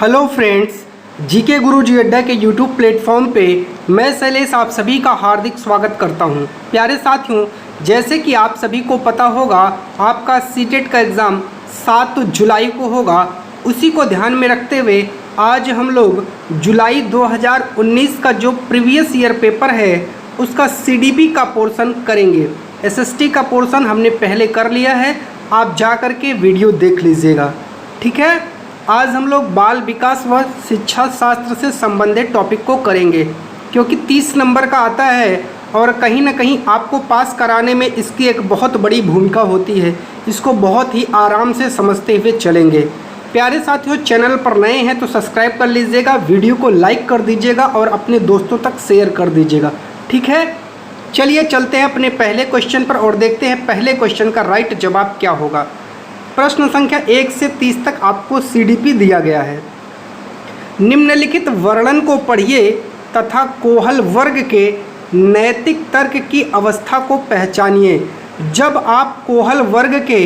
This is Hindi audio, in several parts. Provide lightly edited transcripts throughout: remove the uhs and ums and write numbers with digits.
हेलो फ्रेंड्स, जीके गुरुजी अड्डा के यूट्यूब प्लेटफॉर्म पे मैं शैलेश आप सभी का हार्दिक स्वागत करता हूं। प्यारे साथियों, जैसे कि आप सभी को पता होगा आपका सीटेट का एग्ज़ाम 7 जुलाई को होगा। उसी को ध्यान में रखते हुए आज हम लोग जुलाई 2019 का जो प्रीवियस ईयर पेपर है उसका सीडीपी का पोर्शन करेंगे। एसएसटी का पोर्शन हमने पहले कर लिया है, आप जा कर के वीडियो देख लीजिएगा। ठीक है, आज हम लोग बाल विकास व शिक्षा शास्त्र से संबंधित टॉपिक को करेंगे, क्योंकि 30 नंबर का आता है और कहीं ना कहीं आपको पास कराने में इसकी एक बहुत बड़ी भूमिका होती है। इसको बहुत ही आराम से समझते हुए चलेंगे। प्यारे साथियों, चैनल पर नए हैं तो सब्सक्राइब कर लीजिएगा, वीडियो को लाइक कर दीजिएगा और अपने दोस्तों तक शेयर कर दीजिएगा। ठीक है, चलिए चलते हैं अपने पहले क्वेश्चन पर और देखते हैं पहले क्वेश्चन का राइट जवाब क्या होगा। प्रश्न संख्या 1 से 30 तक आपको सीडीपी दिया गया है। निम्नलिखित वर्णन को पढ़िए तथा कोहल वर्ग के नैतिक तर्क की अवस्था को पहचानिए। जब आप कोहल वर्ग के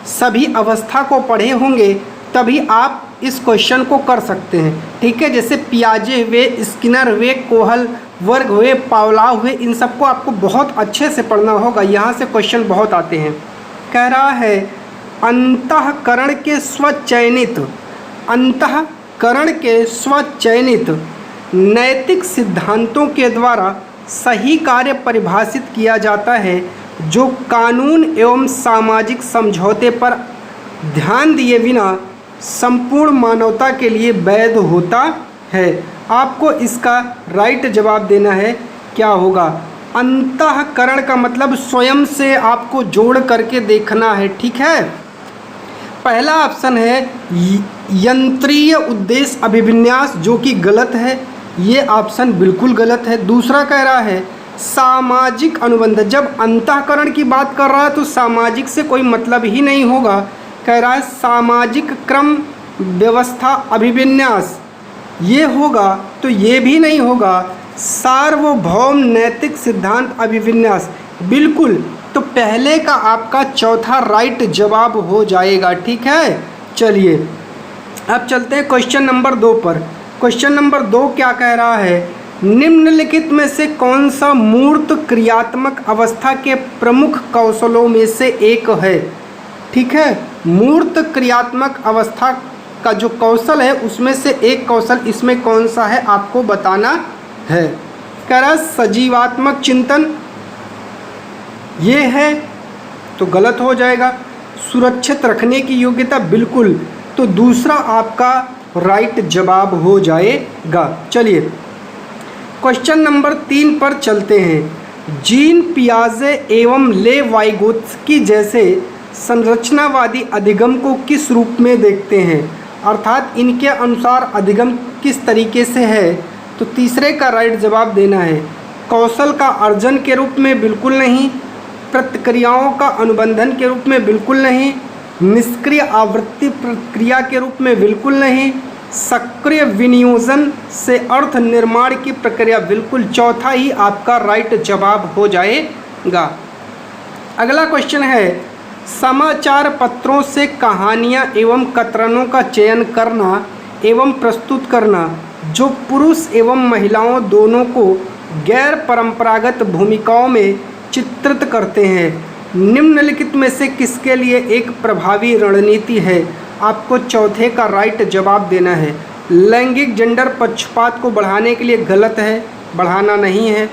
सभी अवस्था को पढ़े होंगे तभी आप इस क्वेश्चन को कर सकते हैं। ठीक है, जैसे पियाजे हुए, स्किनर हुए, कोहल वर्ग हुए, पावलाव हुए, इन सबको आपको बहुत अच्छे से पढ़ना होगा। यहाँ से क्वेश्चन बहुत आते हैं। कह रहा है अंतःकरण के स्वचयनित नैतिक सिद्धांतों के द्वारा सही कार्य परिभाषित किया जाता है जो कानून एवं सामाजिक समझौते पर ध्यान दिए बिना संपूर्ण मानवता के लिए वैध होता है। आपको इसका राइट जवाब देना है। क्या होगा? अंतःकरण का मतलब स्वयं से आपको जोड़ करके देखना है। ठीक है, पहला ऑप्शन है यंत्रीय उद्देश्य अभिविन्यास, जो कि गलत है। ये ऑप्शन बिल्कुल गलत है। दूसरा कह रहा है सामाजिक अनुबंध। जब अंतःकरण की बात कर रहा है तो सामाजिक से कोई मतलब ही नहीं होगा। कह रहा है सामाजिक क्रम व्यवस्था अभिविन्यास, ये होगा तो ये भी नहीं होगा। सार्वभौम नैतिक सिद्धांत अभिविन्यास, बिल्कुल। तो पहले का आपका चौथा राइट जवाब हो जाएगा। ठीक है, चलिए अब चलते हैं क्वेश्चन नंबर 2 पर। क्वेश्चन नंबर 2 क्या कह रहा है? निम्नलिखित में से कौन सा मूर्त क्रियात्मक अवस्था के प्रमुख कौशलों में से एक है? ठीक है, मूर्त क्रियात्मक अवस्था का जो कौशल है उसमें से एक कौशल इसमें कौन सा है आपको बताना है। कह रहा सजीवात्मक चिंतन, ये है तो गलत हो जाएगा। सुरक्षित रखने की योग्यता, बिल्कुल। तो दूसरा आपका राइट जवाब हो जाएगा। चलिए क्वेश्चन नंबर 3 पर चलते हैं। जीन पियाजे एवं ले वाइगोत्स्की जैसे संरचनावादी अधिगम को किस रूप में देखते हैं? अर्थात इनके अनुसार अधिगम किस तरीके से है? तो तीसरे का राइट जवाब देना है। कौशल का अर्जन के रूप में, बिल्कुल नहीं। प्रतिक्रियाओं का अनुबंधन के रूप में, बिल्कुल नहीं। निष्क्रिय आवृत्ति प्रक्रिया के रूप में, बिल्कुल नहीं। सक्रिय विनियोजन से अर्थ निर्माण की प्रक्रिया, बिल्कुल। चौथा ही आपका राइट जवाब हो जाएगा। अगला क्वेश्चन है समाचार पत्रों से कहानियाँ एवं कतरनों का चयन करना एवं प्रस्तुत करना जो पुरुष एवं महिलाओं दोनों को गैर परंपरागत भूमिकाओं में चित्रित करते हैं। निम्नलिखित में से किसके लिए एक प्रभावी रणनीति है? आपको चौथे का राइट जवाब देना है। लैंगिक जेंडर पक्षपात को बढ़ाने के लिए, गलत है, बढ़ाना नहीं है।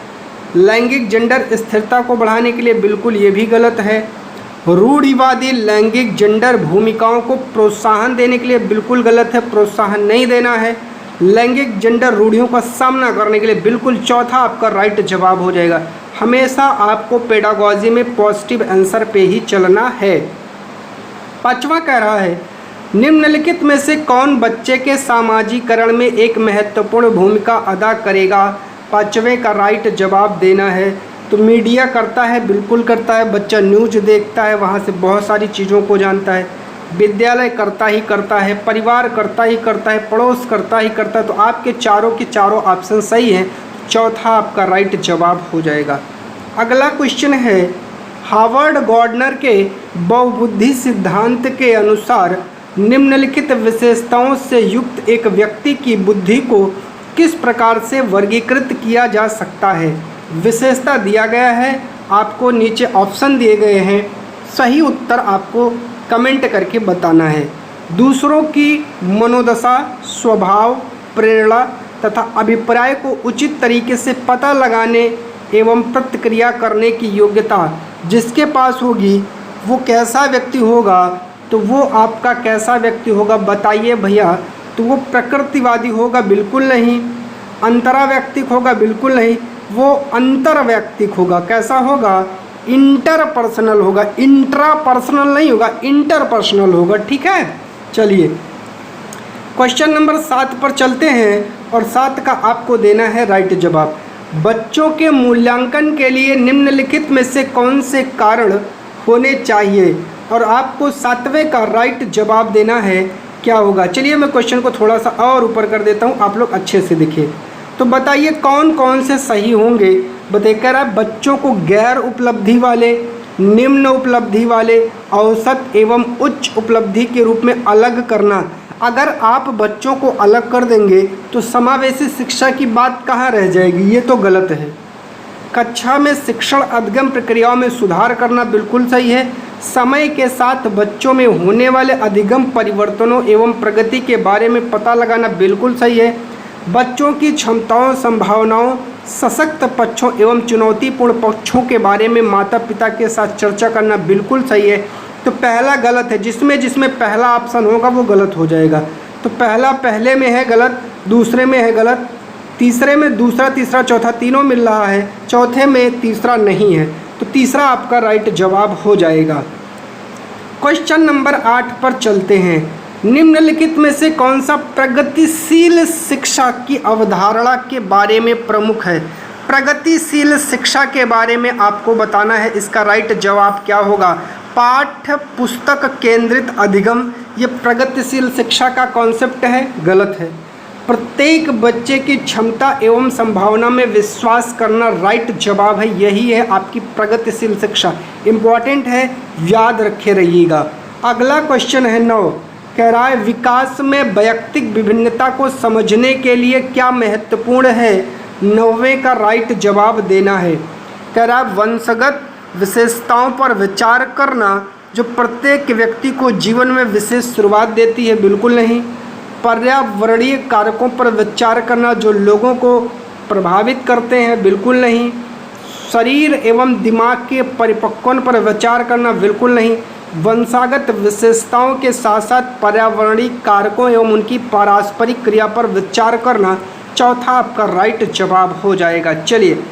लैंगिक जेंडर स्थिरता को बढ़ाने के लिए, बिल्कुल ये भी गलत है। रूढ़िवादी लैंगिक जेंडर भूमिकाओं को प्रोत्साहन देने के लिए, बिल्कुल गलत है, प्रोत्साहन नहीं देना है। लैंगिक जेंडर रूढ़ियों का सामना करने के लिए, बिल्कुल चौथा आपका राइट जवाब हो जाएगा। हमेशा आपको पेडागॉजी में पॉजिटिव आंसर पे ही चलना है। पांचवा कह रहा है निम्नलिखित में से कौन बच्चे के सामाजिकरण में एक महत्वपूर्ण भूमिका अदा करेगा? पांचवें का राइट जवाब देना है। तो मीडिया करता है, बिल्कुल करता है। बच्चा न्यूज देखता है, वहाँ से बहुत सारी चीज़ों को जानता है। विद्यालय करता ही करता है, परिवार करता ही करता है, पड़ोस करता ही करता है। तो आपके चारों के चारों ऑप्शन सही हैं। चौथा आपका राइट जवाब हो जाएगा। अगला क्वेश्चन है हावर्ड गार्डनर के बहुबुद्धि सिद्धांत के अनुसार निम्नलिखित विशेषताओं से युक्त एक व्यक्ति की बुद्धि को किस प्रकार से वर्गीकृत किया जा सकता है। विशेषता दिया गया है, आपको नीचे ऑप्शन दिए गए हैं, सही उत्तर आपको कमेंट करके बताना है। दूसरों की मनोदशा, स्वभाव, प्रेरणा तथा अभिप्राय को उचित तरीके से पता लगाने एवं प्रतिक्रिया करने की योग्यता जिसके पास होगी वो कैसा व्यक्ति होगा। तो वो आपका कैसा व्यक्ति होगा बताइए भैया। तो वो प्रकृतिवादी होगा? बिल्कुल नहीं। अंतराव्यक्तिक होगा? बिल्कुल नहीं। वो अंतरव्यक्तिक होगा। कैसा होगा? इंटरपर्सनल होगा। इंट्रापर्सनल नहीं होगा, इंटरपर्सनल होगा। ठीक है, चलिए क्वेश्चन नंबर 7 पर चलते हैं और 7 का आपको देना है राइट जवाब। बच्चों के मूल्यांकन के लिए निम्नलिखित में से कौन से कारण होने चाहिए, और आपको 7वें का राइट जवाब देना है। क्या होगा? चलिए मैं क्वेश्चन को थोड़ा सा और ऊपर कर देता हूँ, आप लोग अच्छे से देखिए। तो बताइए कौन कौन से सही होंगे। बताइए, कह रहा है बच्चों को गैर उपलब्धि वाले, निम्न उपलब्धि वाले, औसत एवं उच्च उपलब्धि के रूप में अलग करना। अगर आप बच्चों को अलग कर देंगे तो समावेशी शिक्षा की बात कहाँ रह जाएगी? ये तो गलत है। कक्षा में शिक्षण अधिगम प्रक्रियाओं में सुधार करना बिल्कुल सही है। समय के साथ बच्चों में होने वाले अधिगम परिवर्तनों एवं प्रगति के बारे में पता लगाना बिल्कुल सही है। बच्चों की क्षमताओं, संभावनाओं, सशक्त पक्षों एवं चुनौतीपूर्ण पक्षों के बारे में माता पिता के साथ चर्चा करना बिल्कुल सही है। तो पहला गलत है, जिसमें पहला ऑप्शन होगा वो गलत हो जाएगा। तो पहला पहले में है गलत, दूसरे में है गलत, तीसरे में दूसरा, तीसरा, चौथा तीनों मिल रहा है, चौथे में तीसरा नहीं है। तो तीसरा आपका राइट जवाब हो जाएगा। क्वेश्चन नंबर 8 पर चलते हैं। निम्नलिखित में से कौन सा प्रगतिशील शिक्षा की अवधारणा के बारे में प्रमुख है? प्रगतिशील शिक्षा के बारे में आपको बताना है। इसका राइट जवाब क्या होगा? पाठ्य पुस्तक केंद्रित अधिगम, ये प्रगतिशील शिक्षा का कॉन्सेप्ट है? गलत है। प्रत्येक बच्चे की क्षमता एवं संभावना में विश्वास करना राइट जवाब है। यही है आपकी प्रगतिशील शिक्षा। इम्पॉर्टेंट है, याद रखे रहिएगा। अगला क्वेश्चन है 9। कह रहा है विकास में वैयक्तिक विभिन्नता को समझने के लिए क्या महत्वपूर्ण है? 9वें का राइट जवाब देना है। कह रहा है वंशगत विशेषताओं पर विचार करना जो प्रत्येक व्यक्ति को जीवन में विशेष शुरुआत देती है? बिल्कुल नहीं। पर्यावरणीय कारकों पर विचार करना जो लोगों को प्रभावित करते हैं? बिल्कुल नहीं। शरीर एवं दिमाग के परिपक्वन पर विचार करना? बिल्कुल नहीं। वंशागत विशेषताओं के साथ साथ पर्यावरणीय कारकों एवं उनकी पारस्परिक क्रिया पर विचार करना चौथा आपका राइट जवाब हो जाएगा। चलिए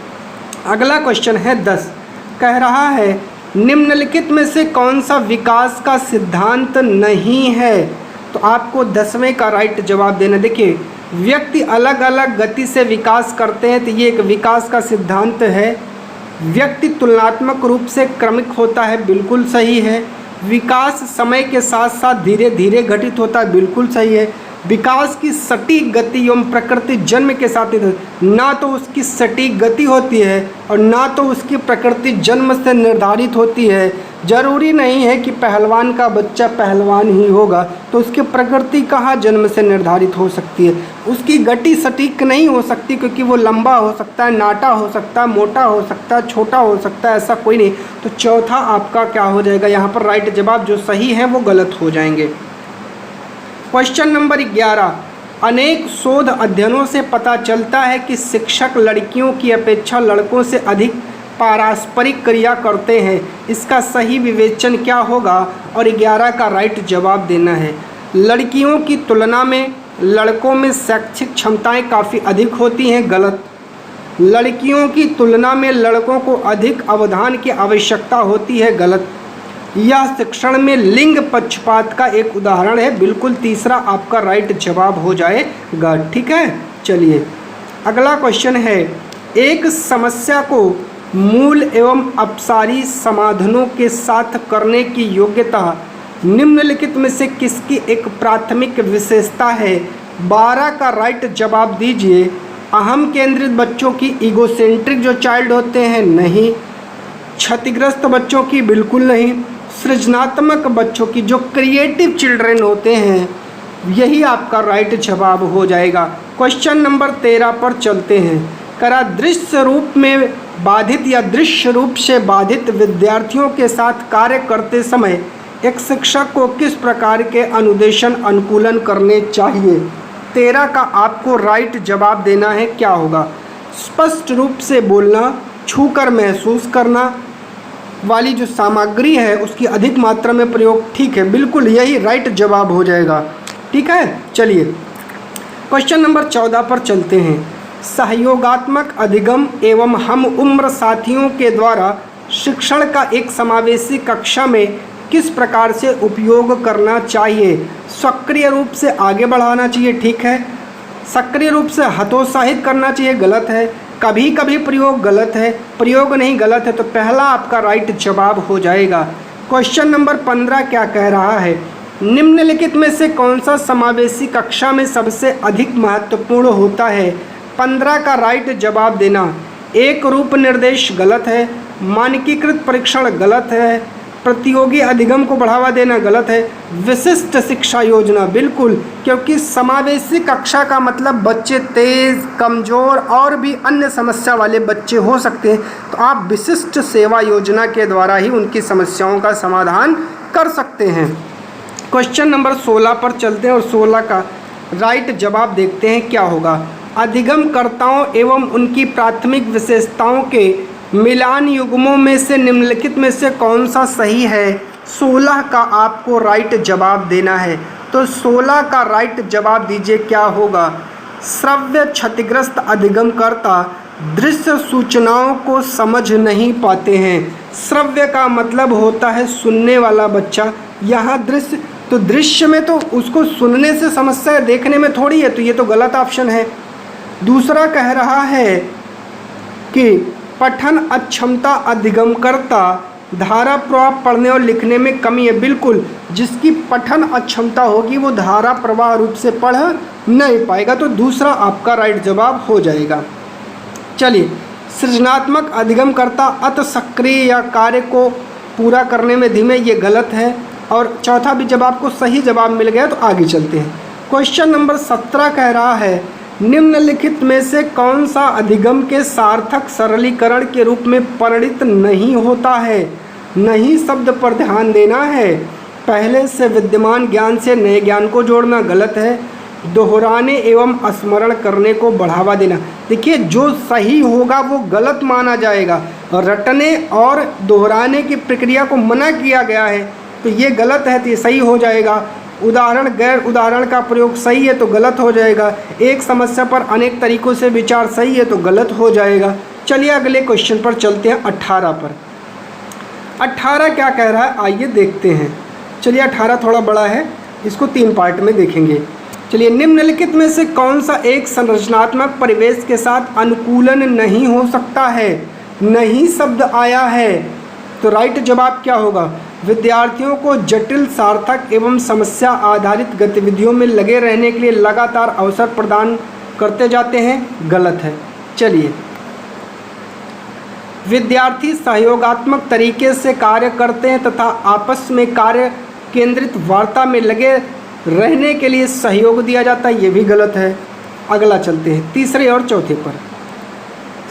अगला क्वेश्चन है 10। कह रहा है निम्नलिखित में से कौन सा विकास का सिद्धांत नहीं है? तो आपको 10वें का राइट जवाब देना। देखिए व्यक्ति अलग अलग गति से विकास करते हैं, तो ये एक विकास का सिद्धांत है। व्यक्ति तुलनात्मक रूप से क्रमिक होता है? बिल्कुल सही है। विकास समय के साथ साथ धीरे धीरे घटित होता है? बिल्कुल सही है। विकास की सटीक गति एवं प्रकृति जन्म के साथ ना तो उसकी सटीक गति होती है और ना तो उसकी प्रकृति जन्म से निर्धारित होती है। जरूरी नहीं है कि पहलवान का बच्चा पहलवान ही होगा, तो उसकी प्रकृति कहाँ जन्म से निर्धारित हो सकती है? उसकी गति सटीक नहीं हो सकती, क्योंकि वो लंबा हो सकता है, नाटा हो सकता है, मोटा हो सकता है, छोटा हो सकता है, ऐसा कोई नहीं। तो चौथा आपका क्या हो जाएगा? यहाँ पर राइट जवाब जो सही है वो गलत हो जाएंगे। Question number 11। अनेक शोध अध्ययनों से पता चलता है कि शिक्षक लड़कियों की अपेक्षा लड़कों से अधिक पारस्परिक क्रिया करते हैं। इसका सही विवेचन क्या होगा? और 11 का राइट जवाब देना है। लड़कियों की तुलना में लड़कों में शैक्षिक क्षमताएं काफ़ी अधिक होती हैं? गलत। लड़कियों की तुलना में लड़कों को अधिक अवधान की आवश्यकता होती है? गलत। यह शिक्षण में लिंग पक्षपात का एक उदाहरण है? बिल्कुल। तीसरा आपका राइट जवाब हो जाएगा। ठीक है, चलिए अगला क्वेश्चन है। एक समस्या को मूल एवं अपसारी समाधानों के साथ करने की योग्यता निम्नलिखित में से किसकी एक प्राथमिक विशेषता है? 12 का राइट जवाब दीजिए। अहम केंद्रित बच्चों की, ईगोसेंट्रिक जो चाइल्ड होते हैं? नहीं। क्षतिग्रस्त बच्चों की? बिल्कुल नहीं। सृजनात्मक बच्चों की, जो क्रिएटिव चिल्ड्रन होते हैं, यही आपका राइट जवाब हो जाएगा। क्वेश्चन नंबर 13 पर चलते हैं। करा दृश्य रूप में बाधित या दृश्य रूप से बाधित विद्यार्थियों के साथ कार्य करते समय एक शिक्षक को किस प्रकार के अनुदेशन अनुकूलन करने चाहिए? 13 का आपको राइट जवाब देना है। क्या होगा? स्पष्ट रूप से बोलना, छूकर महसूस करना वाली जो सामग्री है उसकी अधिक मात्रा में प्रयोग। ठीक है, बिल्कुल यही राइट जवाब हो जाएगा। ठीक है, चलिए क्वेश्चन नंबर 14 पर चलते हैं। सहयोगात्मक अधिगम एवं हम उम्र साथियों के द्वारा शिक्षण का एक समावेशी कक्षा में किस प्रकार से उपयोग करना चाहिए? सक्रिय रूप से आगे बढ़ाना चाहिए। ठीक है, सक्रिय रूप से हतोत्साहित करना चाहिए। गलत है। कभी कभी प्रयोग गलत है, प्रयोग नहीं गलत है, तो पहला आपका राइट जवाब हो जाएगा। क्वेश्चन नंबर 15 क्या कह रहा है? निम्नलिखित में से कौन सा समावेशी कक्षा में सबसे अधिक महत्वपूर्ण होता है? 15 का राइट जवाब देना। एक रूप निर्देश गलत है, मानकीकृत परीक्षण गलत है, प्रतियोगी अधिगम को बढ़ावा देना गलत है, विशिष्ट शिक्षा योजना बिल्कुल, क्योंकि समावेशी कक्षा का मतलब बच्चे तेज, कमज़ोर और भी अन्य समस्या वाले बच्चे हो सकते हैं, तो आप विशिष्ट सेवा योजना के द्वारा ही उनकी समस्याओं का समाधान कर सकते हैं। क्वेश्चन नंबर 16 पर चलते हैं और 16 का राइट जवाब देखते हैं क्या होगा। अधिगमकर्ताओं एवं उनकी प्राथमिक विशेषताओं के मिलान युग्मों में से निम्नलिखित में से कौन सा सही है? 16 का आपको राइट जवाब देना है, तो 16 का राइट जवाब दीजिए क्या होगा। श्रव्य क्षतिग्रस्त अधिगमकर्ता दृश्य सूचनाओं को समझ नहीं पाते हैं। श्रव्य का मतलब होता है सुनने वाला बच्चा, यहाँ दृश्य, तो दृश्य में तो उसको सुनने से समस्या है, देखने में थोड़ी है, तो ये तो गलत ऑप्शन है। दूसरा कह रहा है कि पठन अक्षमता अधिगमकर्ता धारा प्रवाह पढ़ने और लिखने में कमी है। बिल्कुल, जिसकी पठन अक्षमता होगी वो धारा प्रवाह रूप से पढ़ नहीं पाएगा, तो दूसरा आपका राइट जवाब हो जाएगा। चलिए, सृजनात्मक अधिगमकर्ता अति सक्रिय या कार्य को पूरा करने में धीमे, ये गलत है। और चौथा भी जब आपको सही जवाब मिल गया तो आगे चलते हैं। क्वेश्चन नंबर 17 कह रहा है निम्नलिखित में से कौन सा अधिगम के सार्थक सरलीकरण के रूप में परिणित नहीं होता है? नहीं शब्द पर ध्यान देना है। पहले से विद्यमान ज्ञान से नए ज्ञान को जोड़ना गलत है। दोहराने एवं स्मरण करने को बढ़ावा देना, देखिए जो सही होगा वो गलत माना जाएगा। रटने और दोहराने की प्रक्रिया को मना किया गया है, तो ये गलत है, तो ये सही हो जाएगा। उदाहरण गैर उदाहरण का प्रयोग सही है तो गलत हो जाएगा। एक समस्या पर अनेक तरीकों से विचार सही है तो गलत हो जाएगा। चलिए अगले क्वेश्चन पर चलते हैं, 18 पर। 18 क्या कह रहा है आइए देखते हैं। चलिए 18 थोड़ा बड़ा है, इसको 3 पार्ट में देखेंगे। चलिए, निम्नलिखित में से कौन सा एक संरचनात्मक परिवेश के साथ अनुकूलन नहीं हो सकता है? नहीं शब्द आया है, तो राइट जवाब क्या होगा? विद्यार्थियों को जटिल, सार्थक एवं समस्या आधारित गतिविधियों में लगे रहने के लिए लगातार अवसर प्रदान करते जाते हैं, गलत है। चलिए, विद्यार्थी सहयोगात्मक तरीके से कार्य करते हैं तथा आपस में कार्य केंद्रित वार्ता में लगे रहने के लिए सहयोग दिया जाता है, ये भी गलत है। अगला चलते हैं, तीसरे और चौथे पर।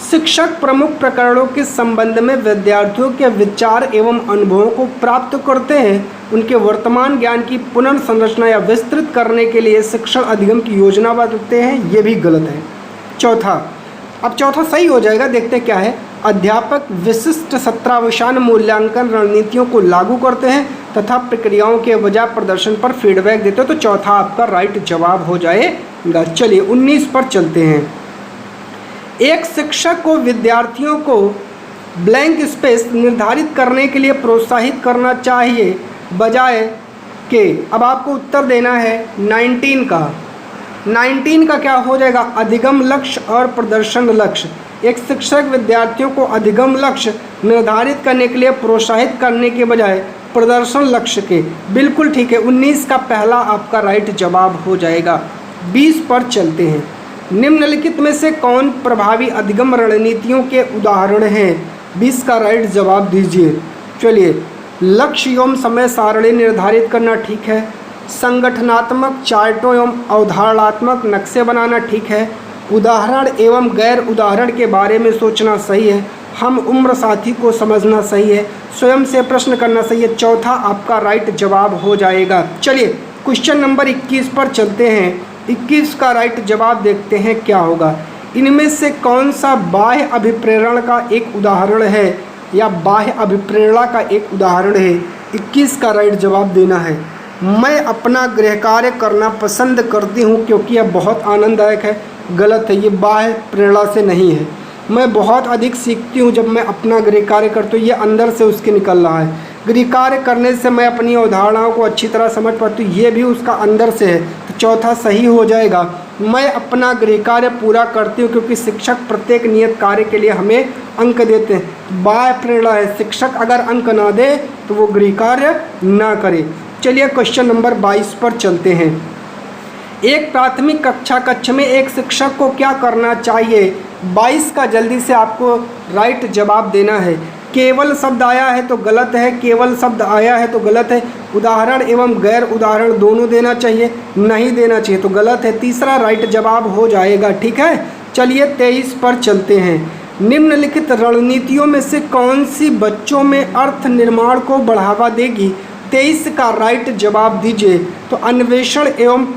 शिक्षक प्रमुख प्रकरणों के संबंध में विद्यार्थियों के विचार एवं अनुभवों को प्राप्त करते हैं। उनके वर्तमान ज्ञान की पुनर्संरचना या विस्तृत करने के लिए शिक्षण अधिगम की योजना बनाते हैं, ये भी गलत है। चौथा, अब चौथा सही हो जाएगा, देखते क्या है। अध्यापक विशिष्ट सत्रावसान मूल्यांकन रणनीतियों को लागू करते हैं तथा प्रक्रियाओं के वजह प्रदर्शन पर फीडबैक देते हैं, तो चौथा आपका राइट जवाब हो जाएगा। चलिए 19 पर चलते हैं। एक शिक्षक को विद्यार्थियों को ब्लैंक स्पेस निर्धारित करने के लिए प्रोत्साहित करना चाहिए, बजाय कि अब आपको उत्तर देना है 19 का। 19 का क्या हो जाएगा? अधिगम लक्ष्य और प्रदर्शन लक्ष्य। एक शिक्षक विद्यार्थियों को अधिगम लक्ष्य निर्धारित करने के लिए प्रोत्साहित करने के बजाय प्रदर्शन लक्ष्य के, बिल्कुल ठीक है। 19 का पहला आपका राइट जवाब हो जाएगा। 20 पर चलते हैं। निम्नलिखित में से कौन प्रभावी अधिगम रणनीतियों के उदाहरण हैं? 20 का राइट जवाब दीजिए। चलिए, लक्ष्य एवं समय सारणी निर्धारित करना ठीक है। संगठनात्मक चार्टों एवं अवधारणात्मक नक्शे बनाना ठीक है। उदाहरण एवं गैर उदाहरण के बारे में सोचना सही है। हम उम्र साथी को समझना सही है। स्वयं से प्रश्न करना सही है। चौथा आपका राइट जवाब हो जाएगा। चलिए क्वेश्चन नंबर 21 पर चलते हैं। 21 का राइट जवाब देखते हैं क्या होगा। इनमें से कौन सा बाह्य अभिप्रेरण का एक उदाहरण है या बाह्य अभिप्रेरणा का एक उदाहरण है। 21 का राइट जवाब देना है। मैं अपना गृह कार्य करना पसंद करती हूँ क्योंकि यह बहुत आनंददायक है। गलत है, ये बाह्य प्रेरणा से नहीं है। मैं बहुत अधिक सीखती हूँ जब मैं अपना गृह कार्य करती हूँ, ये अंदर से उसके निकल रहा है। गृह कार्य करने से मैं अपनी अवधारणाओं को अच्छी तरह समझ पाती हूँ, ये भी उसका अंदर से है। तो चौथा सही हो जाएगा। मैं अपना गृह कार्य पूरा करती हूँ क्योंकि शिक्षक प्रत्येक नियत कार्य के लिए हमें अंक देते हैं। बाह्य प्रेरणा है, शिक्षक अगर अंक ना दे तो वो गृह कार्य ना करे। चलिए क्वेश्चन नंबर 22 पर चलते हैं। एक प्राथमिक कक्ष में एक शिक्षक को क्या करना चाहिए। 22 का जल्दी से आपको राइट जवाब देना है। केवल शब्द आया है तो गलत है, केवल शब्द आया है तो गलत है। उदाहरण एवं गैर उदाहरण दोनों देना चाहिए, नहीं देना चाहिए तो गलत है। तीसरा राइट जवाब हो जाएगा। ठीक है, चलिए 23 पर चलते हैं। निम्नलिखित रणनीतियों में से कौन सी बच्चों में अर्थ निर्माण को बढ़ावा देगी। 23 का राइट जवाब दीजिए। तो अन्वेषण एवं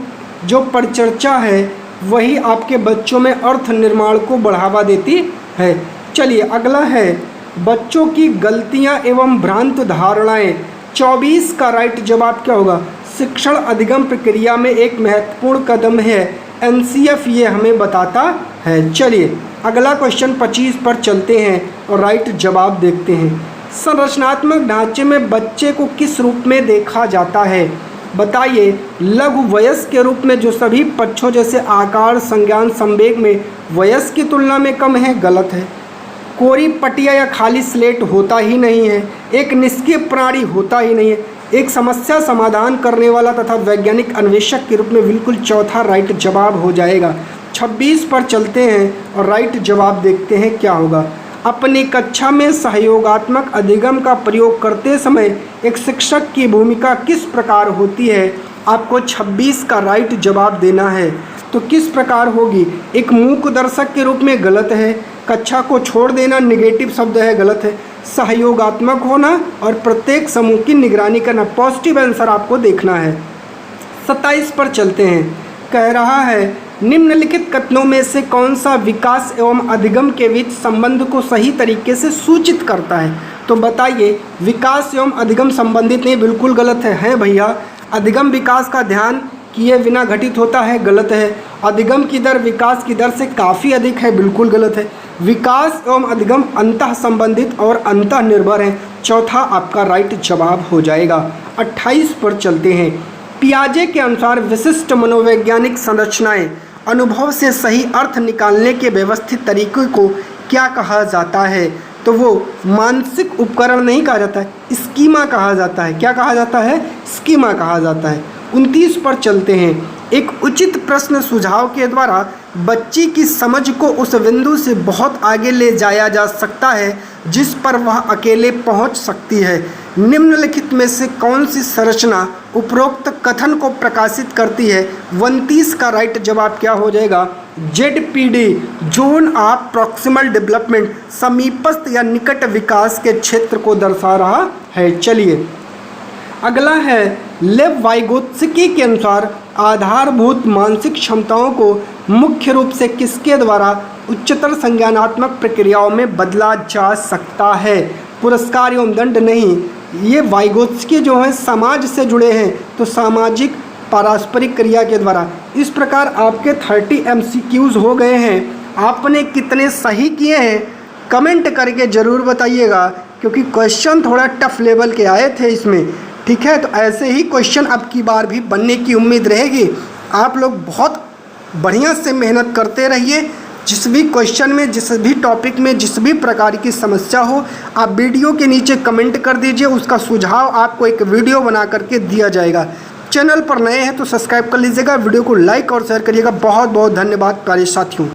जो परिचर्चा है वही आपके बच्चों में अर्थ निर्माण को बढ़ावा देती है। चलिए अगला है बच्चों की गलतियां एवं भ्रांत धारणाएं। 24 का राइट जवाब क्या होगा। शिक्षण अधिगम प्रक्रिया में एक महत्वपूर्ण कदम है। एनसीएफ ये हमें बताता है। चलिए अगला क्वेश्चन 25 पर चलते हैं और राइट जवाब देखते हैं। संरचनात्मक ढांचे में बच्चे को किस रूप में देखा जाता है। बताइए। लघु वयस्क के रूप में जो सभी पक्षों जैसे आकार, संज्ञान, संवेग में वयस्क की तुलना में कम है। गलत है। कोरी पटिया या खाली स्लेट होता ही नहीं है। एक निष्क्रिय प्राणी होता ही नहीं है। एक समस्या समाधान करने वाला तथा वैज्ञानिक अन्वेषक के रूप में बिल्कुल चौथा राइट जवाब हो जाएगा। 26 पर चलते हैं और राइट जवाब देखते हैं क्या होगा। अपनी कक्षा में सहयोगात्मक अधिगम का प्रयोग करते समय एक शिक्षक की भूमिका किस प्रकार होती है। आपको 26 का राइट जवाब देना है। तो किस प्रकार होगी। एक मूक दर्शक के रूप में गलत है। कक्षा को छोड़ देना नेगेटिव शब्द है, गलत है। सहयोगात्मक होना और प्रत्येक समूह की निगरानी करना, पॉजिटिव आंसर आपको देखना है। 27 पर चलते हैं। कह रहा है निम्नलिखित कथनों में से कौन सा विकास एवं अधिगम के बीच संबंध को सही तरीके से सूचित करता है। तो बताइए। विकास एवं अधिगम संबंधित नहीं, बिल्कुल गलत है भैया। अधिगम विकास का ध्यान किए बिना घटित होता है, गलत है। अधिगम की दर विकास की दर से काफ़ी अधिक है, बिल्कुल गलत है। विकास एवं अधिगम अंतः संबंधित और अंतः निर्भर हैं। चौथा आपका राइट जवाब हो जाएगा। 28 पर चलते हैं। पियाजे के अनुसार विशिष्ट मनोवैज्ञानिक संरचनाएं अनुभव से सही अर्थ निकालने के व्यवस्थित तरीके को क्या कहा जाता है। तो वो मानसिक उपकरण नहीं कहा जाता है, स्कीमा कहा जाता है। क्या कहा जाता है। स्कीमा कहा जाता है। 29 पर चलते हैं। एक उचित प्रश्न सुझाव के द्वारा बच्ची की समझ को उस बिंदु से बहुत आगे ले जाया जा सकता है जिस पर वह अकेले पहुंच सकती है। निम्नलिखित में से कौन सी संरचना उपरोक्त कथन को प्रकाशित करती है। 29 का राइट जवाब क्या हो जाएगा। ZPD zone of proximal development, समीपस्थ या निकट विकास के क्षेत्र को दर्शा रहा है। चलिए अगला है लेव वाइगोत्स्की के अनुसार आधारभूत मानसिक क्षमताओं को मुख्य रूप से किसके द्वारा उच्चतर संज्ञानात्मक प्रक्रियाओं में बदला जा सकता है। पुरस्कार एवं दंड नहीं। ये वाइगोत्स्की जो है समाज से जुड़े हैं तो सामाजिक पारस्परिक क्रिया के द्वारा। इस प्रकार आपके 30 MCQs हो गए हैं। आपने कितने सही किए हैं कमेंट करके ज़रूर बताइएगा क्योंकि क्वेश्चन थोड़ा टफ लेवल के आए थे इसमें। ठीक है, तो ऐसे ही क्वेश्चन अब की बार भी बनने की उम्मीद रहेगी। आप लोग बहुत बढ़िया से मेहनत करते रहिए। जिस भी क्वेश्चन में, जिस भी टॉपिक में, जिस भी प्रकार की समस्या हो आप वीडियो के नीचे कमेंट कर दीजिए। उसका सुझाव आपको एक वीडियो बना करके दिया जाएगा। चैनल पर नए हैं तो सब्सक्राइब कर लीजिएगा। वीडियो को लाइक और शेयर करिएगा। बहुत बहुत धन्यवाद प्यारे साथियों।